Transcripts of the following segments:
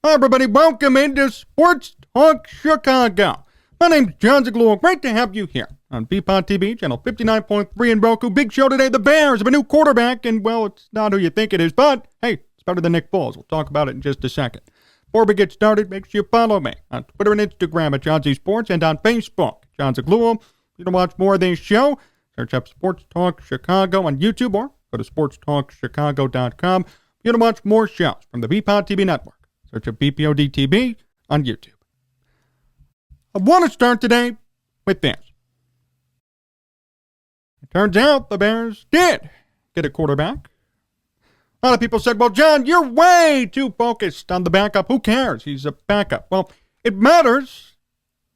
Hi, everybody. Welcome into Sports Talk Chicago. My name's Jon Zaghloul. Great to have you here on BPOD TV, channel 59.3 in Roku. Big show today. The Bears have a new quarterback, and, well, it's not who you think it is, but, hey, it's better than Nick Foles. We'll talk about it in just a second. Before we get started, make sure you follow me on Twitter and Instagram at Jon Z Sports and on Facebook, Jon Zaghloul. If you want to watch more of this show, search up Sports Talk Chicago on YouTube or go to sportstalkchicago.com. If you want to watch more shows from the BPOD TV network, search up BPOD TV on YouTube. I want to start today with this. It turns out the Bears did get a quarterback. A lot of people said, well, Jon, you're way too focused on the backup. Who cares? He's a backup. Well, it matters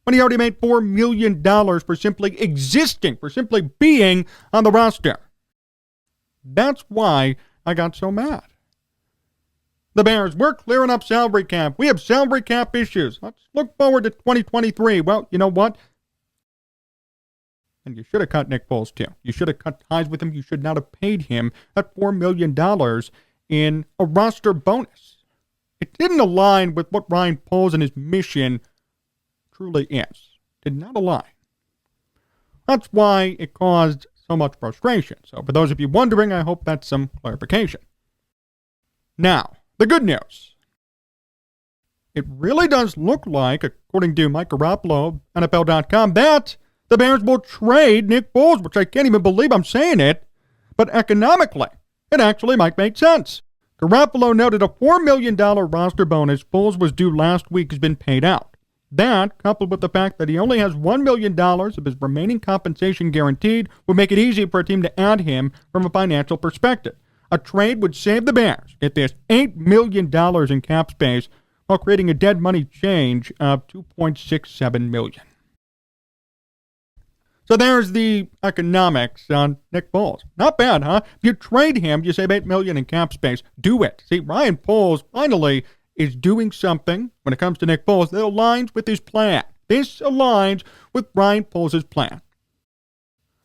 when he already made $4 million for simply existing, for simply being on the roster. That's why I got so mad. The Bears, we're clearing up salary cap. We have salary cap issues. Let's look forward to 2023. Well, you know what? And you should have cut Nick Foles, too. You should have cut ties with him. You should not have paid him that $4 million in a roster bonus. It didn't align with what Ryan Poles and his mission truly is. Did not align. That's why it caused so much frustration. So for those of you wondering, I hope that's some clarification. Now, the good news. It really does look like, according to Mike Garoppolo, NFL.com, that the Bears will trade Nick Foles, which I can't even believe I'm saying it, but economically, it actually might make sense. Garoppolo noted a $4 million roster bonus Foles was due last week has been paid out. That, coupled with the fact that he only has $1 million of his remaining compensation guaranteed, would make it easy for a team to add him from a financial perspective. A trade would save the Bears, get this, $8 million in cap space while creating a dead money change of $2.67 million. So there's the economics on Nick Foles. Not bad, huh? If you trade him, you save $8 million in cap space. Do it. See, Ryan Poles finally is doing something when it comes to Nick Foles that aligns with his plan. This aligns with Ryan Poles' plan.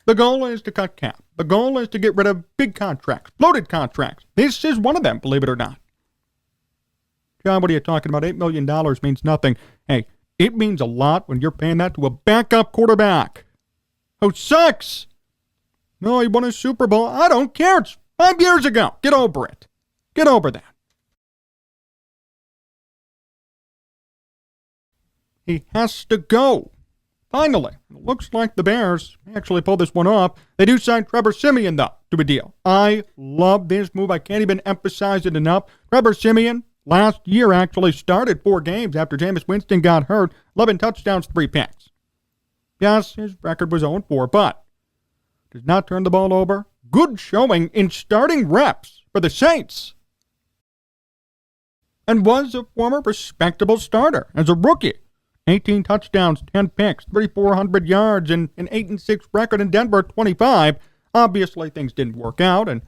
The goal is to cut cap. The goal is to get rid of big contracts, bloated contracts. This is one of them, believe it or not. Jon, what are you talking about? $8 million means nothing. Hey, it means a lot when you're paying that to a backup quarterback who sucks. No, he won a Super Bowl. I don't care. It's 5 years ago. Get over it. Get over that. He has to go. Finally, it looks like the Bears actually pulled this one off. They do sign Trevor Siemian, though, to a deal. I love this move. I can't even emphasize it enough. Trevor Siemian, last year, actually started 4 games after Jameis Winston got hurt. 11 touchdowns, 3 picks. Yes, his record was 0-4, but does not turn the ball over. Good showing in starting reps for the Saints. And was a former respectable starter as a rookie. 18 touchdowns, 10 picks, 3,400 yards, and an 8-6 record in Denver at 25. Obviously, things didn't work out, and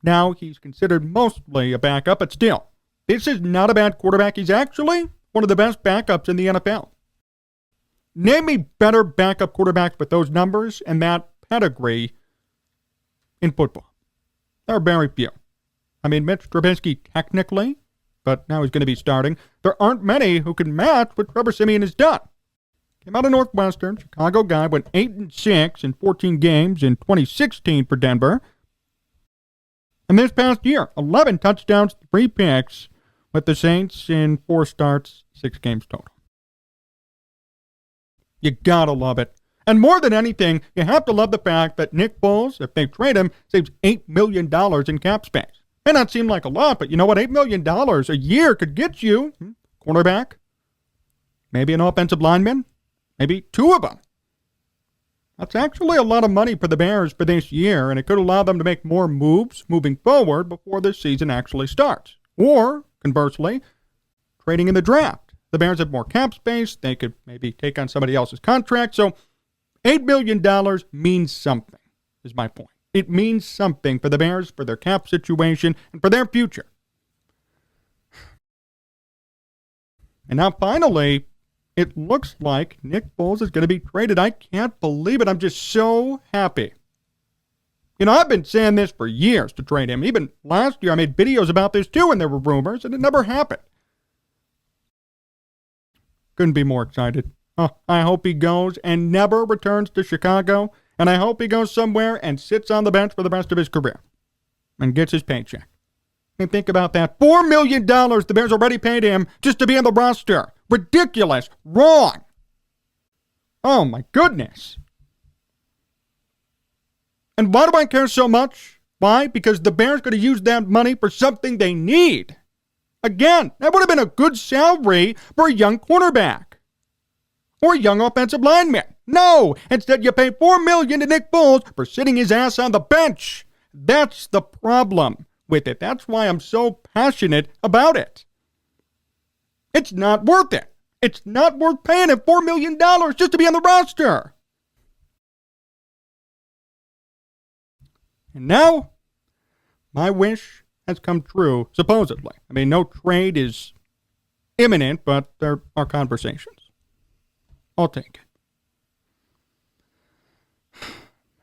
now he's considered mostly a backup, but still, this is not a bad quarterback. He's actually one of the best backups in the NFL. Name me better backup quarterbacks with those numbers and that pedigree in football. There are very few. I mean, Mitch Trubisky technically, but now he's going to be starting. There aren't many who can match what Trevor Siemian has done. Came out of Northwestern, Chicago guy, went 8-6 in 14 games in 2016 for Denver. And this past year, 11 touchdowns, 3 picks with the Saints in 4 starts, 6 games total. You gotta love it. And more than anything, you have to love the fact that Nick Foles, if they trade him, saves $8 million in cap space. May not seem like a lot, but you know what? $8 million a year could get you cornerback, maybe an offensive lineman, maybe 2 of them. That's actually a lot of money for the Bears for this year, and it could allow them to make more moves moving forward before this season actually starts. Or, conversely, trading in the draft. The Bears have more cap space. They could maybe take on somebody else's contract. So $8 million means something, is my point. It means something for the Bears, for their cap situation, and for their future. And now finally, it looks like Nick Foles is going to be traded. I can't believe it. I'm just so happy. You know, I've been saying this for years to trade him. Even last year, I made videos about this too, and there were rumors, and it never happened. Couldn't be more excited. Oh, I hope he goes and never returns to Chicago, and I hope he goes somewhere and sits on the bench for the rest of his career and gets his paycheck. I mean, think about that. $4 million the Bears already paid him just to be on the roster. Ridiculous. Wrong. Oh, my goodness. And why do I care so much? Why? Because the Bears could have used that money for something they need. Again, that would have been a good salary for a young quarterback or a young offensive lineman. No, instead you pay $4 million to Nick Foles for sitting his ass on the bench. That's the problem with it. That's why I'm so passionate about it. It's not worth it. It's not worth paying him $4 million just to be on the roster. And now, my wish has come true, supposedly. I mean, no trade is imminent, but there are conversations. I'll take it.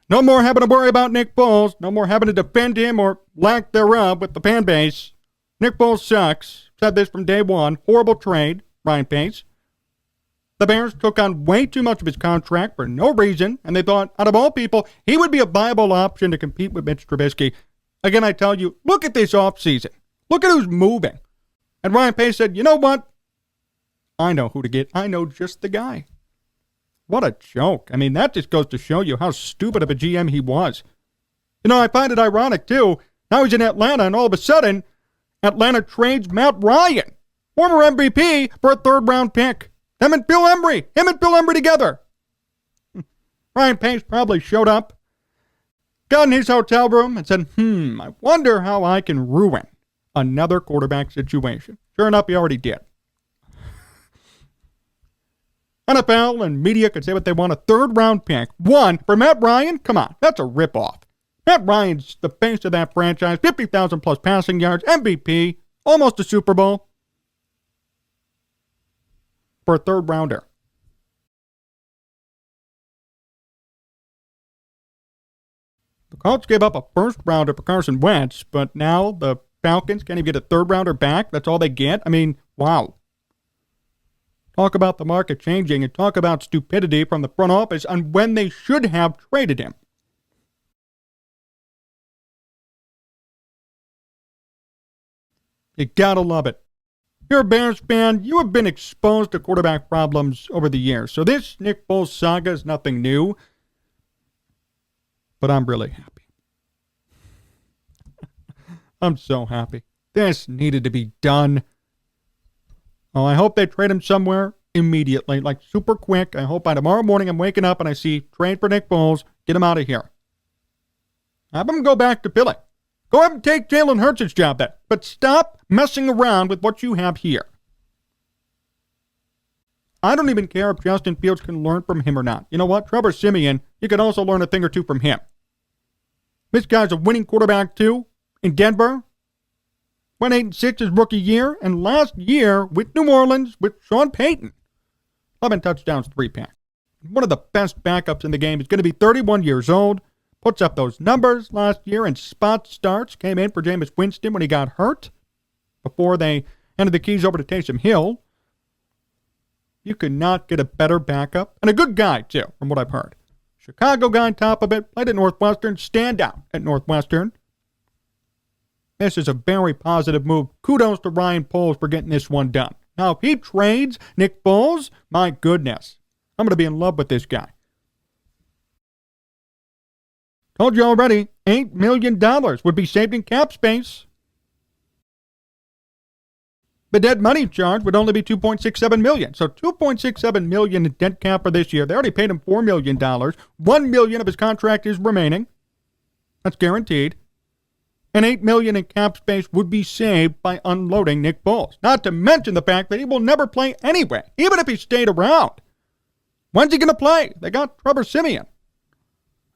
No more having to worry about Nick Foles. No more having to defend him or lack thereof with the fan base. Nick Foles sucks. Said this from day one. Horrible trade, Ryan Pace. The Bears took on way too much of his contract for no reason, and they thought, out of all people, he would be a viable option to compete with Mitch Trubisky. Again, I tell you, look at this offseason. Look at who's moving. And Ryan Pace said, you know what? I know who to get. I know just the guy. What a joke. I mean, that just goes to show you how stupid of a GM he was. You know, I find it ironic, too. Now he's in Atlanta, and all of a sudden, Atlanta trades Matt Ryan, former MVP, for a third-round pick. Him and Bill Embry together. Ryan Pace probably showed up, got in his hotel room, and said, I wonder how I can ruin another quarterback situation. Sure enough, he already did. NFL and media could say what they want. A third-round pick. One for Matt Ryan? Come on, that's a ripoff. Matt Ryan's the face of that franchise. 50,000-plus passing yards, MVP, almost a Super Bowl. For a third-rounder. The Colts gave up a first-rounder for Carson Wentz, but now the Falcons can't even get a third-rounder back. That's all they get? I mean, wow. Talk about the market changing and talk about stupidity from the front office on when they should have traded him. You gotta love it. You're a Bears fan, you have been exposed to quarterback problems over the years. So this Nick Foles saga is nothing new. But I'm really happy. I'm so happy. This needed to be done. Oh, I hope they trade him somewhere immediately, like super quick. I hope by tomorrow morning I'm waking up and I see trade for Nick Foles. Get him out of here. Have him go back to Philly. Go ahead and take Jalen Hurts' job then. But stop messing around with what you have here. I don't even care if Justin Fields can learn from him or not. You know what? Trevor Siemian, you can also learn a thing or two from him. This guy's a winning quarterback too in Denver. Went 8-6 his rookie year. And last year with New Orleans with Sean Payton. 11 touchdowns, 3 picks. One of the best backups in the game. He's going to be 31 years old. Puts up those numbers last year in spot starts. Came in for Jameis Winston when he got hurt before they handed the keys over to Taysom Hill. You could not get a better backup. And a good guy, too, from what I've heard. Chicago guy on top of it. Played at Northwestern. Stand out at Northwestern. This is a very positive move. Kudos to Ryan Poles for getting this one done. Now, if he trades Nick Foles, my goodness. I'm going to be in love with this guy. Told you already, $8 million would be saved in cap space. The dead money charge would only be $2.67 million. So $2.67 million in dead cap for this year. They already paid him $4 million. $1 million of his contract is remaining. That's guaranteed. And $8 million in cap space would be saved by unloading Nick Foles. Not to mention the fact that he will never play anyway, even if he stayed around. When's he going to play? They got Trevor Siemian.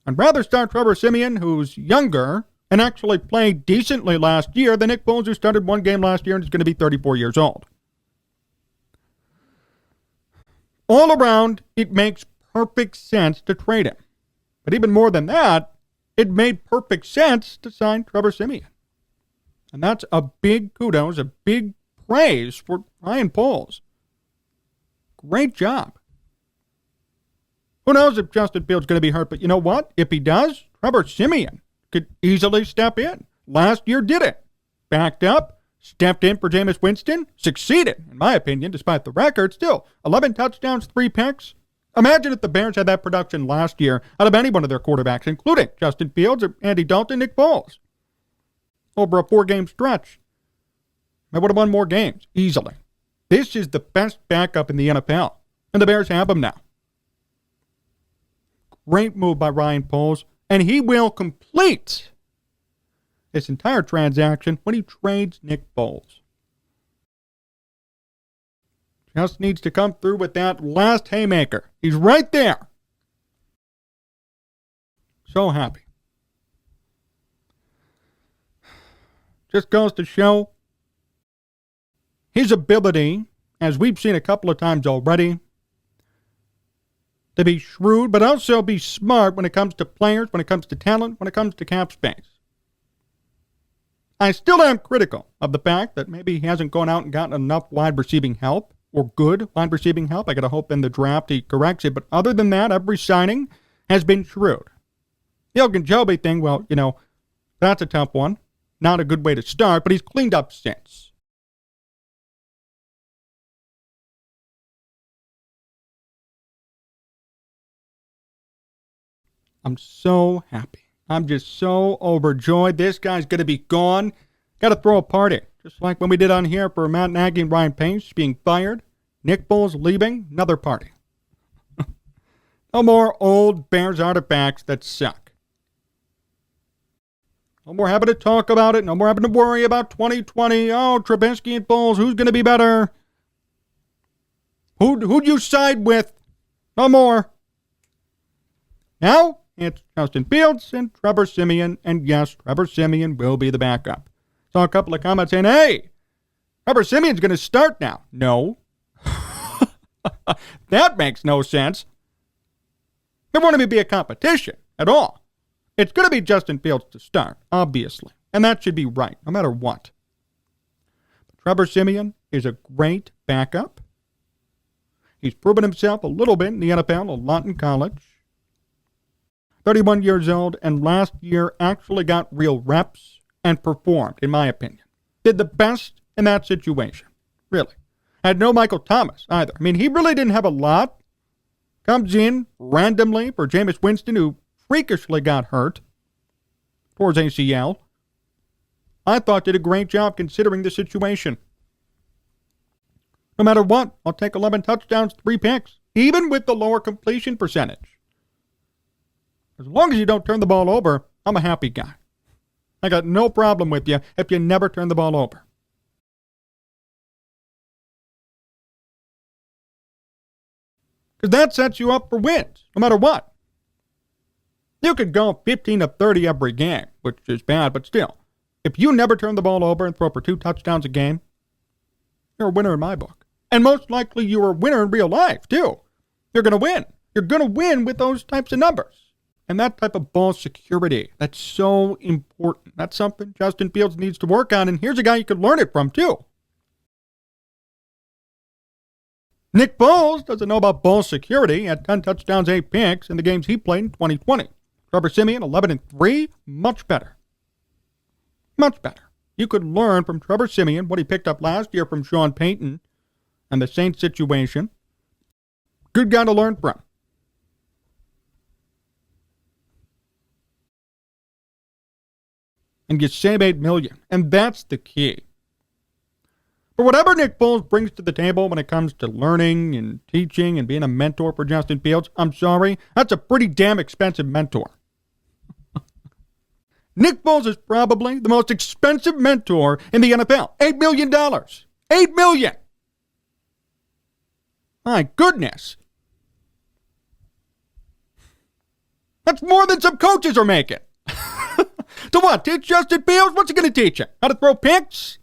I'd rather start Trevor Siemian, who's younger, and actually played decently last year than Nick Foles, who started one game last year and is going to be 34 years old. All around, it makes perfect sense to trade him. But even more than that, it made perfect sense to sign Trevor Siemian. And that's a big kudos, a big praise for Ryan Poles. Great job. Who knows if Justin Fields is going to be hurt, but you know what? If he does, Trevor Siemian could easily step in. Last year did it. Backed up, stepped in for Jameis Winston, succeeded, in my opinion, despite the record. Still, 11 touchdowns, 3 picks. Imagine if the Bears had that production last year out of any one of their quarterbacks, including Justin Fields, Andy Dalton, Nick Foles. Over a 4-game stretch. I would have won more games, easily. This is the best backup in the NFL, and the Bears have him now. Great move by Ryan Poles, and he will complete this entire transaction when he trades Nick Foles. Just needs to come through with that last haymaker. He's right there. So happy. Just goes to show his ability, as we've seen a couple of times already, to be shrewd, but also be smart when it comes to players, when it comes to talent, when it comes to cap space. I still am critical of the fact that maybe he hasn't gone out and gotten enough wide receiving help, or good wide receiving help. I got to hope in the draft he corrects it. But other than that, every signing has been shrewd. The Ogunjobi thing, well, that's a tough one. Not a good way to start, but he's cleaned up since. I'm so happy. I'm just so overjoyed. This guy's going to be gone. Got to throw a party. Just like when we did on here for Matt Nagy and Ryan Pace being fired. Nick Foles leaving. Another party. No more old Bears artifacts that suck. No more having to talk about it. No more having to worry about 2020. Oh, Trubisky and Foles. Who's going to be better? Who'd you side with? No more. Now, it's Justin Fields and Trevor Siemian. And yes, Trevor Siemian will be the backup. Saw a couple of comments saying, hey, Trevor Siemian's going to start now. No. That makes no sense. There won't even be a competition at all. It's going to be Justin Fields to start, obviously. And that should be right, no matter what. But Trevor Siemian is a great backup. He's proven himself a little bit in the NFL, a lot in college. 31 years old, and last year actually got real reps and performed, in my opinion. Did the best in that situation, really. Had no Michael Thomas either. I mean, he really didn't have a lot. Comes in randomly for Jameis Winston, who freakishly got hurt towards ACL. I thought did a great job considering the situation. No matter what, I'll take 11 touchdowns, 3 picks, even with the lower completion percentage. As long as you don't turn the ball over, I'm a happy guy. I got no problem with you if you never turn the ball over. Because that sets you up for wins, no matter what. You could go 15 of 30 every game, which is bad, but still. If you never turn the ball over and throw for 2 touchdowns a game, you're a winner in my book. And most likely you're a winner in real life, too. You're going to win. You're going to win with those types of numbers. And that type of ball security, that's so important. That's something Justin Fields needs to work on, and here's a guy you could learn it from, too. Nick Foles doesn't know about ball security. He had 10 touchdowns, 8 picks in the games he played in 2020. Trevor Siemian, 11-3, much better. Much better. You could learn from Trevor Siemian what he picked up last year from Sean Payton and the Saints situation. Good guy to learn from. And you save $8 million, and that's the key. For whatever Nick Foles brings to the table when it comes to learning and teaching and being a mentor for Justin Fields, I'm sorry, that's a pretty damn expensive mentor. Nick Foles is probably the most expensive mentor in the NFL. $8 million. $8 million. My goodness. That's more than some coaches are making. To what? Teach Justin Fields? What's he going to teach him? How to throw picks?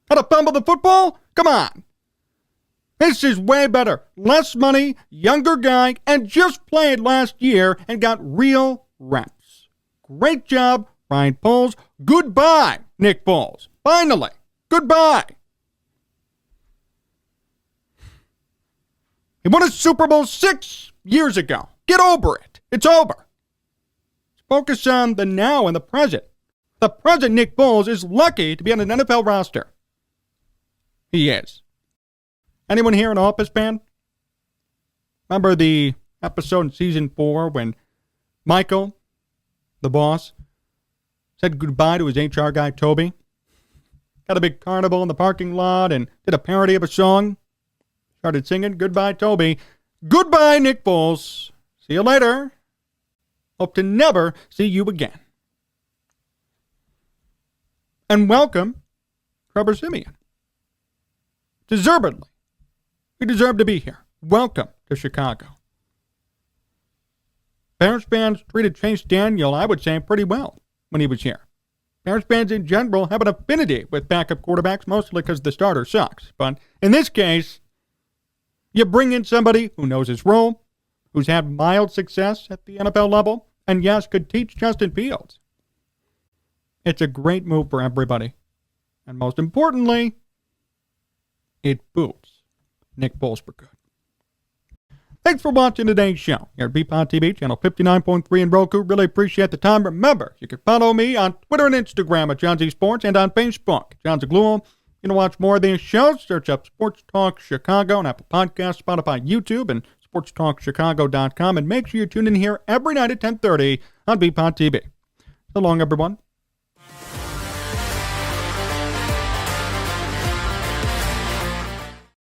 How to fumble the football? Come on. This is way better. Less money, younger guy, and just played last year and got real reps. Great job, Ryan Poles. Goodbye, Nick Foles. Finally. Goodbye. He won a Super Bowl 6 years ago. Get over it. It's over. Focus on the now and the present. The present Nick Foles is lucky to be on an NFL roster. He is. Anyone here an Office fan? Remember the episode in season 4 when Michael, the boss, said goodbye to his HR guy, Toby? Got a big carnival in the parking lot and did a parody of a song. Started singing, "Goodbye, Toby. Goodbye, Nick Foles. See you later. Hope to never see you again." And welcome, Trevor Siemian. Deservedly. You deserve to be here. Welcome to Chicago. Bears fans treated Chase Daniel, I would say, pretty well when he was here. Bears fans in general have an affinity with backup quarterbacks, mostly because the starter sucks. But in this case, you bring in somebody who knows his role, who's had mild success at the NFL level, and yes, could teach Justin Fields. It's a great move for everybody. And most importantly, it boosts Nick Foles for good. Thanks for watching today's show here at BPOD TV, channel 59.3 in Roku. Really appreciate the time. Remember, you can follow me on Twitter and Instagram at Jon Z Sports and on Facebook, Jon Zaghloul. You can watch more of these shows. Search up Sports Talk Chicago on Apple Podcasts, Spotify, YouTube, and sportstalkchicago.com. And make sure you tune in here every night at 10:30 on BPOD TV. So long, everyone.